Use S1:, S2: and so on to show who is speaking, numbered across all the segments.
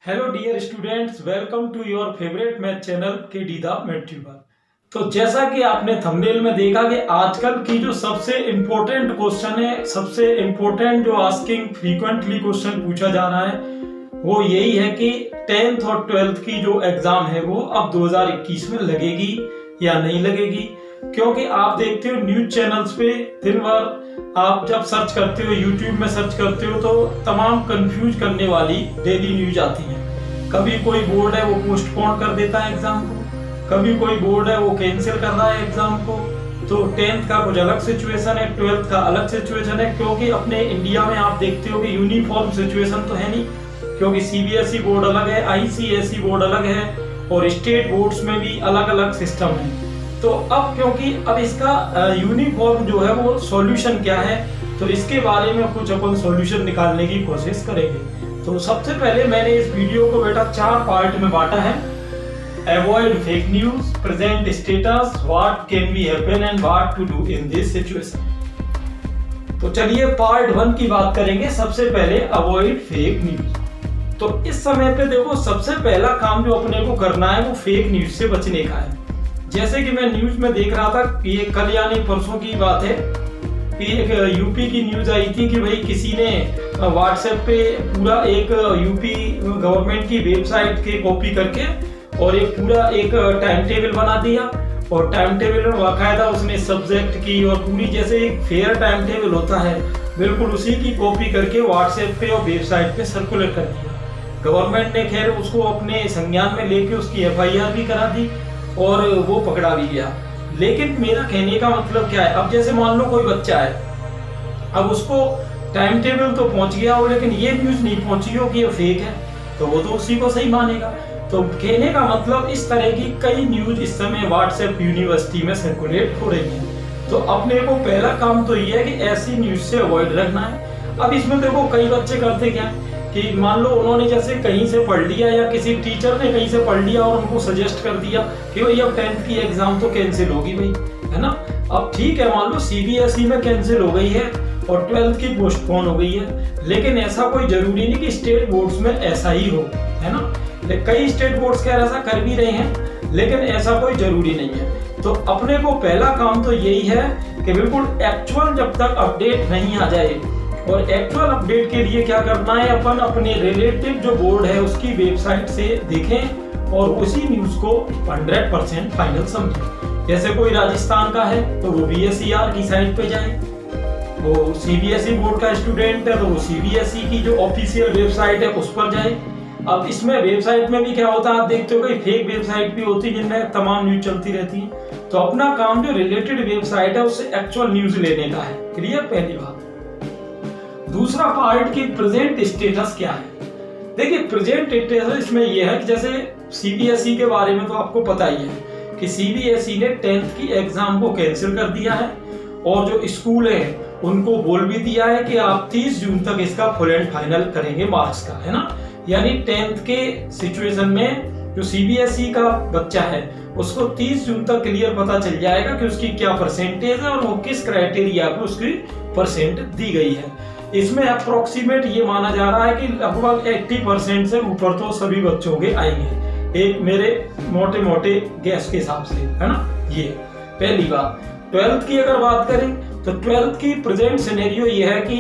S1: Hello dear students, welcome to your favourite math channel K D the math tuber. तो जैसा कि आपने thumbnail में देखा कि आजकल की जो सबसे इम्पोर्टेंट क्वेश्चन है, सबसे इम्पोर्टेंट जो आस्किंग फ्रीक्वेंटली क्वेश्चन पूछा जा रहा है वो यही है कि 10th और 12th की जो एग्जाम है वो अब 2021 में लगेगी या नहीं लगेगी। क्योंकि आप देखते हो न्यूज चैनल्स पे दिन भर आप जब सर्च करते हो, यूट्यूब में सर्च करते हो तो तमाम कंफ्यूज करने वाली डेली न्यूज आती है। कभी कोई बोर्ड है वो पोस्टपोन कर देता है एग्जाम को, कभी कोई बोर्ड है वो कैंसिल कर रहा है एग्जाम को। तो 10th का कुछ अलग सिचुएशन है, 12th का अलग सिचुएशन है। क्योंकि अपने इंडिया में आप देखते हो कि यूनिफॉर्म सिचुएशन तो है नहीं, क्योंकि सीबीएसई बोर्ड अलग है, आईसीएसई बोर्ड अलग है और स्टेट बोर्ड्स में भी अलग अलग सिस्टम है। तो अब क्योंकि अब इसका यूनिफॉर्म जो है वो सॉल्यूशन क्या है, तो इसके बारे में कुछ अपन सॉल्यूशन निकालने की कोशिश करेंगे। तो सबसे पहले मैंने इस वीडियो को बेटा 4 पार्ट में बांटा है। Avoid fake news, present status, what can be happen and what to do in this situation. तो चलिए पार्ट 1 की बात करेंगे। सबसे पहले अवॉइड फेक न्यूज। तो इस समय पे देखो, सबसे पहला काम जो अपने को करना है वो फेक न्यूज से बचने का है। जैसे कि मैं न्यूज में देख रहा था कि ये कल यानी परसों की बात है कि एक यूपी की न्यूज आई थी कि भाई किसी ने व्हाट्सएप पे पूरा एक यूपी गवर्नमेंट की वेबसाइट के कॉपी करके और एक पूरा एक टाइम टेबल बना दिया। और टाइम टेबल में बाकायदा उसने सब्जेक्ट की और पूरी जैसे एक फेयर टाइम टेबल होता है बिल्कुल उसी की कॉपी करके व्हाट्सएप पे और वेबसाइट पे सर्कुलेट कर दिया। गवर्नमेंट ने खैर उसको अपने संज्ञान में लेके उसकी एफआईआर भी करा दी और वो पकड़ा भी गया। लेकिन मेरा कहने का मतलब क्या है, अब जैसे मान लो कोई बच्चा है, अब उसको टाइम टेबल तो पहुंच गया हो लेकिन ये न्यूज नहीं पहुंची हो कि ये फेक है, तो वो तो उसी को सही मानेगा। तो कहने का मतलब इस तरह की कई न्यूज इस समय व्हाट्सएप यूनिवर्सिटी में सर्कुलेट हो रही है। तो अपने को पहला काम तो ये है कि ऐसी न्यूज से अवॉइड रखना है। अब इसमें देखो कई बच्चे करते क्या कि मान लो उन्होंने जैसे कहीं से पढ़ लिया या किसी टीचर ने कहीं से पढ़ लिया और उनको सजेस्ट कर दिया कि भाई अब 10th की एग्जाम तो कैंसिल होगी भाई, है ना। अब ठीक है, मान लो सीबीएसई में कैंसिल हो गई है और 12th की पोस्टपोन हो गई है, लेकिन ऐसा कोई जरूरी नहीं कि स्टेट बोर्ड्स में ऐसा ही हो, है ना। कई स्टेट बोर्ड्स खैर ऐसा कर भी रहे हैं लेकिन ऐसा कोई जरूरी नहीं है। तो अपने को पहला काम तो यही है कि बिल्कुल एक्चुअल जब तक अपडेट नहीं आ जाए, और एक्चुअल अपडेट के लिए क्या करना है, अपन अपने रिलेटिव जो बोर्ड है उसकी वेबसाइट से देखें और उसी न्यूज को 100% फाइनल समझें। जैसे कोई राजस्थान का है तो वो बीएसईआर की साइट पे जाए, वो सीबीएसई बोर्ड का स्टूडेंट है तो वो सीबीएसई की जो ऑफिशियल वेबसाइट है उस पर जाए। अब इसमें वेबसाइट में भी क्या होता है, आप देखते हो कि फेक वेबसाइट भी होती है जिनमें तमाम न्यूज चलती रहती है। तो अपना काम जो रिलेटेड वेबसाइट है उससे एक्चुअल न्यूज लेने का है। क्लियर, पहली बात। दूसरा पार्ट की प्रेजेंट स्टेटस क्या है। देखिए प्रेजेंट स्टेटस में यह है कि जैसे सीबीएसई के बारे में तो आपको पता ही है कि सीबीएसई ने 10th की एग्जाम को कैंसिल कर दिया है और जो स्कूल है उनको बोल भी दिया है कि आप 30 जून तक इसका फुल एंड फाइनल करेंगे मार्क्स का, है ना। यानी 10th के सिचुएशन में जो सीबीएसई का बच्चा है उसको 30 जून तक क्लियर पता चल जाएगा कि उसकी क्या परसेंटेज है और वो किस क्राइटेरिया पे उसकी परसेंट दी गई है। इसमें अप्रोक्सीमेट ये माना जा रहा है कि लगभग 80% से ऊपर तो सभी बच्चों के आएंगे, एक मेरे मोटे मोटे गैस के हिसाब से, है ना। ये पहली बात। 12th की अगर बात करें तो 12th की प्रेजेंट सिनेरियो ये है कि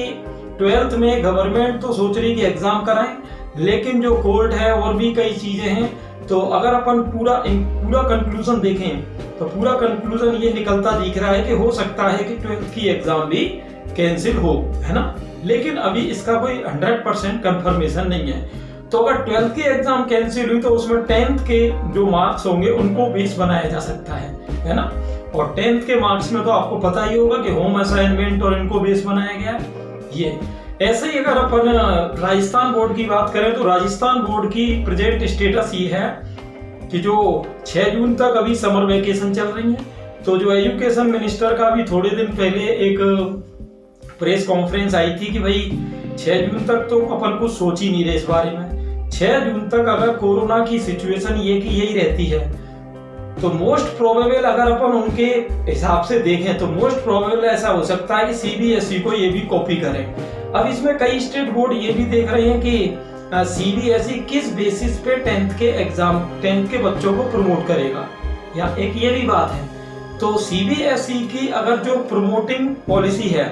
S1: 12th में गवर्नमेंट तो सोच रही कि एग्जाम कराएं, लेकिन जो कोर्ट है और भी कई चीजें हैं। तो अगर अपन पूरा कंक्लूजन देखें तो पूरा कंक्लूजन ये निकलता दिख रहा है कि हो सकता है कि 12th की एग्जाम भी कैंसिल हो, है ना। लेकिन अभी इसका कोई 100% कंफर्मेशन नहीं है। तो अगर 12th की एग्जाम कैंसिल हुई तो उसमें 10th के जो मार्क्स होंगे उनको बेस बनाया जा सकता है ना। और 10th के मार्क्स में तो आपको पता ही होगा कि होम असाइनमेंट और इनको बेस बनाया गया है। ये ऐसे ही अगर अपन राजस्थान बोर्ड की बात करें तो राजस्थान बोर्ड की प्रेजेंट स्टेटस ये है कि जो 6 जून तक अभी समर वेकेशन चल रही है, तो जो एजुकेशन मिनिस्टर का भी थोड़े दिन पहले एक प्रेस कॉन्फ्रेंस आई थी कि भाई 6 जून तक तो अपन कुछ सोच ही नहीं रहे इस बारे में। 6 जून तक अगर कोरोना की सिचुएशन ये कि यही रहती है तो मोस्ट प्रोबेबल अगर अपन उनके हिसाब से देखें तो मोस्ट प्रोबेबल ऐसा हो सकता है कि सीबीएसई को ये भी कॉपी करें। अब इसमें कई स्टेट बोर्ड ये भी देख रहे हैं कि सीबीएसई किस बेसिस पे टेंथ के बच्चों को प्रमोट करेगा, या एक ये भी बात है। तो सीबीएसई की अगर जो प्रमोटिंग पॉलिसी है,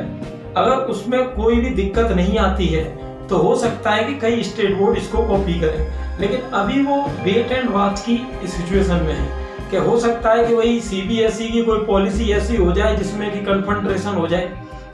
S1: अगर उसमें कोई भी दिक्कत नहीं आती है तो हो सकता है कि कई स्टेट बोर्ड इसको कॉपी करें, लेकिन अभी वो वेट एंड वॉच की सिचुएशन में है कि हो सकता है कि वही सीबीएसई की कोई पॉलिसी ऐसी हो जाए जिसमें कि कन्फंट्रेशन हो जाए।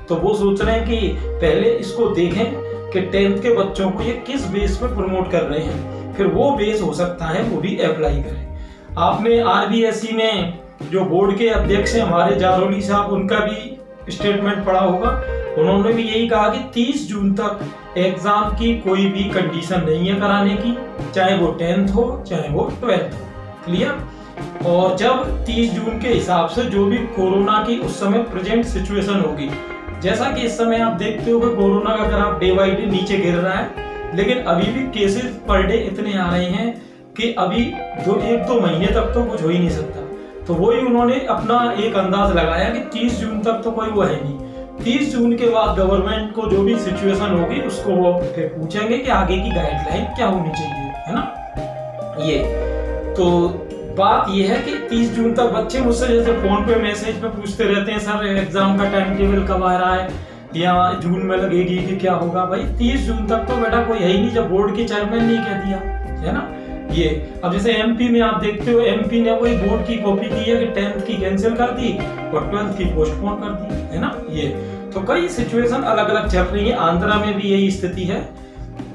S1: तो वो सोच रहे हैं कि पहले इसको देखें कि टेंथ के बच्चों को ये किस बेस पे प्रमोट कर रहे हैं, फिर वो बेस हो सकता है वो भी अप्लाई करें। आपने आरबीएसई में जो बोर्ड के अध्यक्ष हैं हमारे जारोली साहब, उनका भी स्टेटमेंट पढ़ा होगा। उन्होंने भी यही कहा कि 30 जून तक एग्जाम की कोई भी कंडीशन नहीं है कराने की, चाहे वो 10th हो चाहे वो 12th हो। क्लियर। और जब 30 जून के हिसाब से जो भी कोरोना की उस समय प्रेजेंट सिचुएशन होगी, जैसा कि इस समय आप देखते हो कि कोरोना का ग्राफ डे बाई डे नीचे गिर रहा है, लेकिन अभी भी केसेस पर डे इतने आ रहे हैं कि अभी 1-2 महीने तक तो कुछ हो ही नहीं सकता। तो वही उन्होंने अपना एक अंदाज लगाया कि 30 जून तक तो कोई वो है नहीं। 30 जून के बाद गवर्नमेंट को जो भी सिचुएशन होगी उसको वो फिर पूछेंगे कि आगे की गाइडलाइन क्या होनी चाहिए, है ना। ये तो बात ये है कि 30 जून तक बच्चे मुझसे जैसे फोन पे मैसेज पे पूछते रहते हैं, सर एग्जाम का टाइम टेबल कब आ रहा है या जून में लगेगी कि क्या होगा। भाई 30 जून तक तो बेटा कोई है ही नहीं, जब बोर्ड के चेयरमैन ने कह दिया, है ना। ये अब जैसे एमपी में आप देखते हो, एमपी ने कोई बोर्ड की कॉपी की है कि 10th की कैंसिल कर दी और 12th की पोस्टपोन कर दी, है ना। ये तो कई सिचुएशन अलग अलग चल रही है, आंध्रा में भी यही स्थिति है।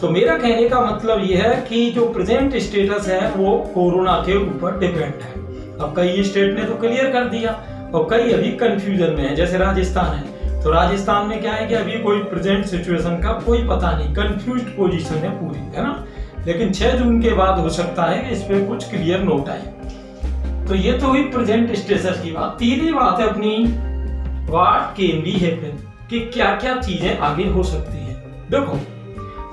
S1: तो मेरा कहने का मतलब यह है कि जो प्रेजेंट स्टेटस है वो कोरोना के ऊपर डिपेंड है। अब कई स्टेट ने तो क्लियर कर दिया और कई अभी कंफ्यूजन में है, जैसे राजस्थान है। तो राजस्थान में क्या है कि अभी कोई प्रेजेंट सिचुएशन का कोई पता नहीं, कंफ्यूज्ड पोजीशन है पूरी, है ना। लेकिन 6 जून के बाद हो सकता है कि इस पे कुछ क्लियर नोट आए। तो ये तो हुई प्रेजेंट स्टेटस की बात। तीसरी बात है अपनी व्हाट कैन बी हैपन, कि क्या क्या चीजें आगे हो सकती हैं। देखो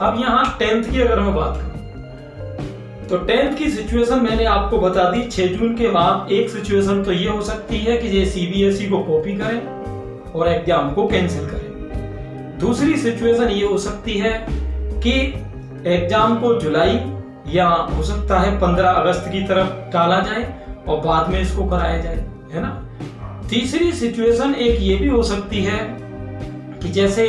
S1: अब यहाँ 10th की अगर मैं बात करूं तो 10th की सिचुएशन मैंने आपको बता दी। 6 जून के बाद एक सिचुएशन तो ये हो सकती है कि ये सीबीएसई को कॉपी करें और एग्जाम को कैंसिल करें। दूसरी सिचुएशन ये हो सकती है कि एग्जाम को जुलाई या हो सकता है 15 अगस्त की तरफ टाला जाए और बाद में इसको कराया जाए, है ना। तीसरी सिचुएशन एक ये भी हो सकती है कि जैसे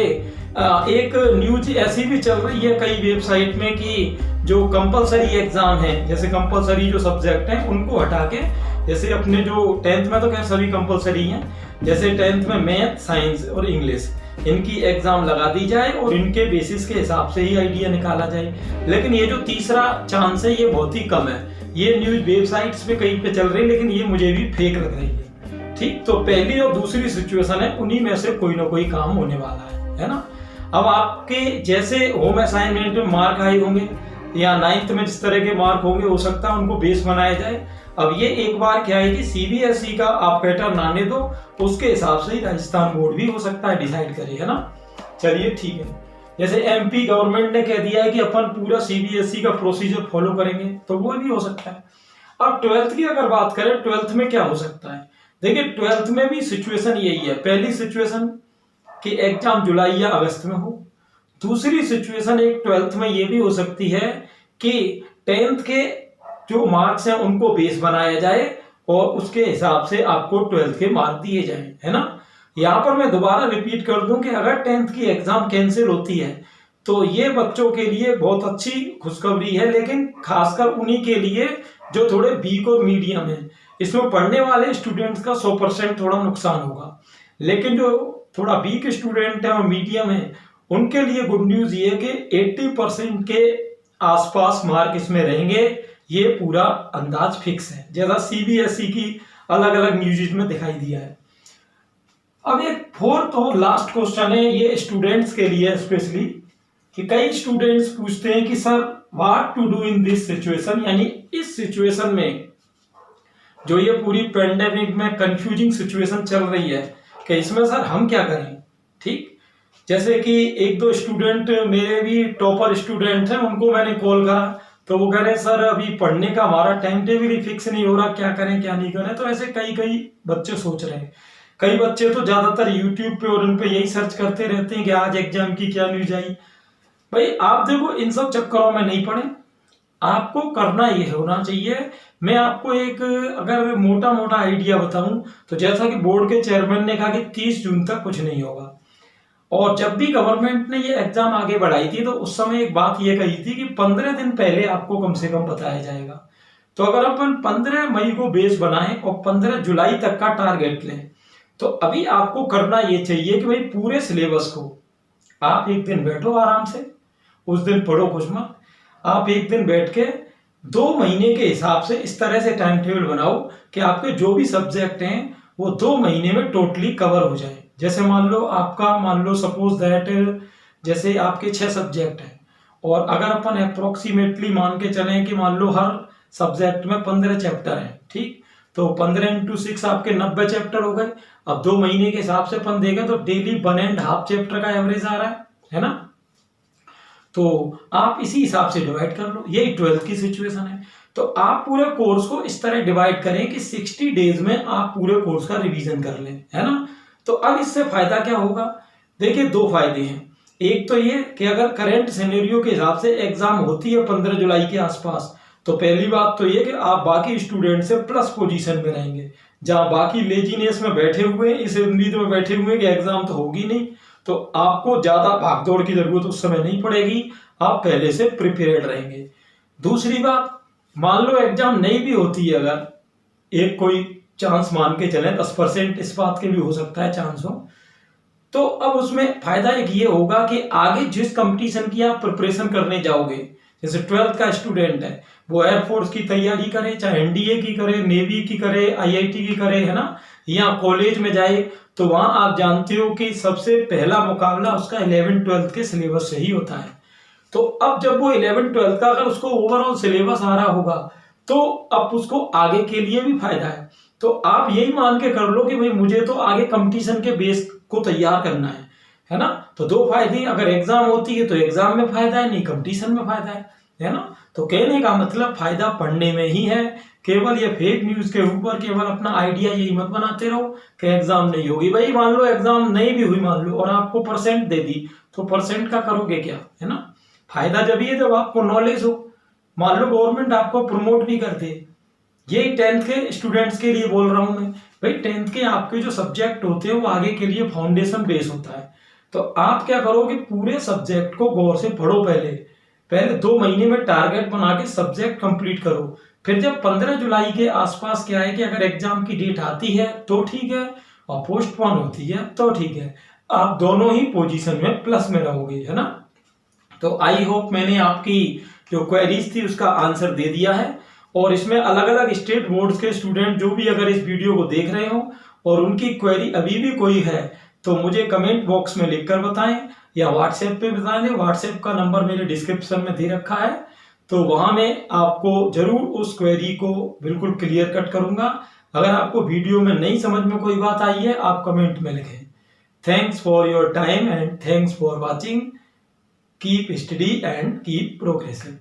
S1: एक न्यूज ऐसी भी चल रही है कई वेबसाइट में कि जो कंपलसरी एग्जाम है, जैसे कंपलसरी जो सब्जेक्ट हैं उनको हटा के, जैसे अपने जो 10th में तो खैर सभी कंपलसरी हैं, जैसे 10th में मैथ, साइंस और इंग्लिश इनकी एग्जाम लगा दी जाए और इनके बेसिस के हिसाब से ही आइडिया निकाला जाए। लेकिन ये जो तीसरा चांस है ये बहुत ही कम है। ये न्यूज वेबसाइट्स पे कहीं पे चल रही है, लेकिन ये मुझे भी फेक लग रही है। ठीक, तो पहली और दूसरी सिचुएशन है, उन्हीं में से कोई ना कोई काम होने वाला है ना। अब आपके जैसे होम असाइनमेंट में मार्क आए होंगे या 9th में जिस तरह के मार्क होंगे, हो सकता है उनको बेस बनाया जाए। अब ये एक बार क्या है कि सीबीएसई का आप पैटर्न आने दो, उसके हिसाब से ही राजस्थान बोर्ड भी हो सकता है डिसाइड करे, है ना। चलिए ठीक है, जैसे एमपी गवर्नमेंट ने कह दिया है कि अपन पूरा सीबीएसई का प्रोसीजर फॉलो करेंगे, तो वो भी हो सकता है। अब 12th की अगर बात करें, 12th में क्या हो सकता है। देखिए 12th में भी सिचुएशन यही है। पहली सिचुएशन कि एग्जाम जुलाई या अगस्त में हो। दूसरी सिचुएशन एक 12th में ये भी हो सकती है कि 10th के जो मार्क्स हैं उनको बेस बनाया जाए और उसके हिसाब से आपको 12th के मार्क दिए जाए, है ना। यहाँ पर मैं दोबारा रिपीट कर दूं कि अगर 10th की एग्जाम कैंसिल होती है तो ये बच्चों के लिए बहुत अच्छी खुशखबरी है, लेकिन खासकर उन्हीं के लिए जो थोड़े वीक और मीडियम है। इसमें पढ़ने वाले स्टूडेंट्स का 100% थोड़ा नुकसान होगा, लेकिन जो थोड़ा वीक स्टूडेंट है और मीडियम है उनके लिए गुड न्यूज ये है कि 80% के आसपास मार्क इसमें रहेंगे। ये पूरा अंदाज फिक्स है, जैसा सीबीएसई की अलग अलग न्यूज में दिखाई दिया है। अब एक फोर्थ और लास्ट क्वेश्चन है, ये स्टूडेंट्स के लिए स्पेशली, कि कई स्टूडेंट्स पूछते हैं कि sir what to do in this situation, यानी इस सिचुएशन में जो ये पूरी पेंडेमिक में कंफ्यूजिंग सिचुएशन चल रही है कि इसमें सर हम क्या करें। ठीक, जैसे कि 1-2 स्टूडेंट मेरे भी टॉपर स्टूडेंट हैं, उनको मैंने कॉल करा तो वो कह रहे हैं सर अभी पढ़ने का हमारा टाइम टेबल ही फिक्स नहीं हो रहा, क्या करें क्या नहीं करें। तो ऐसे कई बच्चे सोच रहे हैं। कई बच्चे तो ज्यादातर यूट्यूब पे और उन पे यही सर्च करते रहते हैं कि आज एग्जाम की क्या न्यूज आई। भाई आप देखो इन सब चक्करों में नहीं पड़े, आपको करना ये होना चाहिए। मैं आपको एक अगर मोटा मोटा आइडिया बताऊं तो जैसा कि बोर्ड के चेयरमैन ने कहा कि 30 जून तक कुछ नहीं होगा, और जब भी गवर्नमेंट ने ये एग्जाम आगे बढ़ाई थी तो उस समय एक बात ये कही थी कि 15 दिन पहले आपको कम से कम बताया जाएगा। तो अगर अपन 15 मई को बेस बनाएं और 15 जुलाई तक का टारगेट लें, तो अभी आपको करना ये चाहिए कि भाई पूरे सिलेबस को आप एक दिन बैठो आराम से, उस दिन पढ़ो कुछ मत, आप एक दिन बैठ के 2 महीने के हिसाब से इस तरह से टाइम टेबल बनाओ कि आपके जो भी सब्जेक्ट हैं वो 2 महीने में टोटली कवर हो जाए। जैसे मान लो सपोज दैट जैसे आपके 6 सब्जेक्ट हैं, और अगर अपन अप्रोक्सीमेटली मान के चलें कि मान लो हर सब्जेक्ट में 15 चैप्टर हैं, ठीक, तो 15 × 6 आपके 90 चैप्टर हो गए। अब 2 महीने के हिसाब से अपन देखें तो डेली 1.5 चैप्टर का एवरेज आ रहा है ना। तो आप इसी हिसाब से डिवाइड कर लो, यही 12th की सिचुएशन है। तो आप पूरे कोर्स को इस तरह डिवाइड करें कि 60 डेज में आप पूरे कोर्स का रिवीजन कर लें, है ना। तो अब इससे फायदा क्या होगा, देखिए 2 फायदे हैं। एक तो ये कि अगर करंट सिनेरियो के हिसाब से एग्जाम होती है 15 जुलाई के आसपास, तो पहली बात तो ये कि आप बाकी स्टूडेंट से प्लस पोजीशन में रहेंगे। जहां बाकी लेजीनेस में बैठे हुए, इस उम्मीद में बैठे हुए कि एग्जाम तो होगी नहीं, तो आपको ज्यादा भागदौड़ की जरूरत उस समय नहीं पड़ेगी, आप पहले से प्रिपेयर्ड रहेंगे। दूसरी बात, मान लो एग्जाम नहीं भी होती है, अगर एक कोई चांस मान के चले 10% इस बात के भी हो सकता है चांस हो, तो अब उसमें फायदा एक ये होगा कि आगे जिस कंपटीशन की आप प्रिपरेशन करने जाओगे, जैसे 12th का स्टूडेंट है वो एयरफोर्स की तैयारी करे, चाहे एनडीए की करे, नेवी की करे, आईआईटी की करे, है ना, या कॉलेज में जाए, तो वहां आप जानते हो कि सबसे पहला मुकाबला उसका 11th-12th के सिलेबस से ही होता है। तो अब जब वो 11th-12th का अगर उसको ओवरऑल सिलेबस आ रहा होगा तो अब उसको आगे के लिए भी फायदा है। तो आप यही मान के कर लो कि भाई मुझे तो आगे कंपटीशन के बेस को तैयार करना है ना। तो 2 फायदे, अगर एग्जाम होती है तो एग्जाम में फायदा है, नहीं कंपटीशन में फायदा है ना। तो कहने का मतलब फायदा पढ़ने में ही है। केवल ये फेक न्यूज के ऊपर केवल अपना आइडिया यही मत बनाते रहो कि एग्जाम नहीं होगी। भाई मान लो एग्जाम नहीं भी हुई मान लो और आपको परसेंट दे दी, तो परसेंट का करोगे क्या, है ना। फायदा जब ये जब आपको नॉलेज हो, मान लो गवर्नमेंट आपको प्रमोट भी कर दे। यही 10th के स्टूडेंट्स के लिए बोल रहा हूं मैं, भाई 10th के आपके जो सब्जेक्ट होते हैं वो आगे के लिए फाउंडेशन बेस होता है। तो आप क्या करो कि पूरे सब्जेक्ट को गौर से पढ़ो, पहले 2 महीने में टारगेट बना के सब्जेक्ट कंप्लीट करो। फिर जब 15 जुलाई के आसपास क्या है कि अगर एग्जाम की डेट आती है तो ठीक है, और पोस्टपोन होती है तो ठीक है, आप दोनों ही पोजीशन में प्लस में रहोगे, है ना। तो आई होप मैंने आपकी जो क्वेरीज थी उसका आंसर दे दिया है। और इसमें अलग अलग स्टेट बोर्ड्स के स्टूडेंट जो भी अगर इस वीडियो को देख रहे हो और उनकी क्वेरी अभी भी कोई है तो मुझे कमेंट बॉक्स में लिखकर बताएं, या व्हाट्सएप पे बता दें। व्हाट्सएप का नंबर मेरे डिस्क्रिप्शन में दे रखा है, तो वहां मैं आपको जरूर उस क्वेरी को बिल्कुल क्लियर कट करूंगा। अगर आपको वीडियो में नहीं समझ में कोई बात आई है आप कमेंट में लिखें। Thanks for your time and thanks for watching. Keep study and keep progressing.